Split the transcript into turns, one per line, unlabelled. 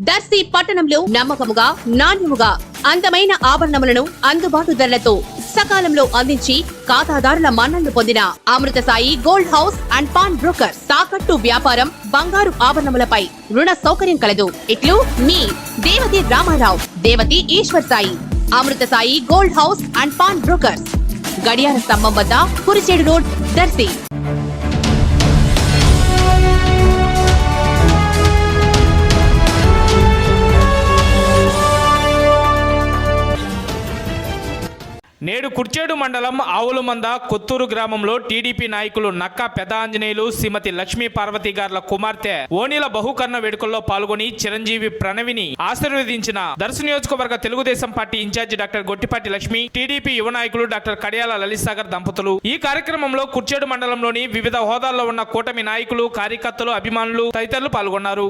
దర్శి పట్టణంలో నమ్మకముగా నాణ్యముగా అందమైన ఆభరణములను అందుబాటు ధరలతో సకాలంలో అందించి ఖాతాదారుల మన్ననలు పొందిన Amrutha Sai gold house and pawn broker. తాకట్టు వ్యాపారం, బంగారు ఆభరణములపై రుణ సౌకర్యం కలదు. ఇట్లు మీ Devathi Ramarao, Devathi Eshwar Sai. Amrutha Sai gold house and pawn brokers, గడియార స్తంభం వద్ద, కురిచేడు రోడ్, దర్శి.
నేడు కుర్చేడు మండలం ఆవులమంద కొత్తూరు గ్రామంలో టీడీపీ నాయకులు నక్కా పెద్ద ఆంజనేయులు, శ్రీమతి లక్ష్మీ పార్వతి గార్ల కుమార్తె ఓణీల బహుకర్ణ వేడుకల్లో పాల్గొని చిరంజీవి ప్రణవిని ఆశీర్వదించిన దర్శి నియోజకవర్గ Telugu Desam party in charge doctor Gottipati Lakshmi, TDP యువ నాయకులు డాక్టర్ కడియాల లలిత్ సాగర్ దంపతులు. ఈ కార్యక్రమంలో కుర్చేడు మండలంలోని వివిధ హోదాల్లో ఉన్న కూటమి నాయకులు, కార్యకర్తలు, అభిమానులు తదితరులు పాల్గొన్నారు.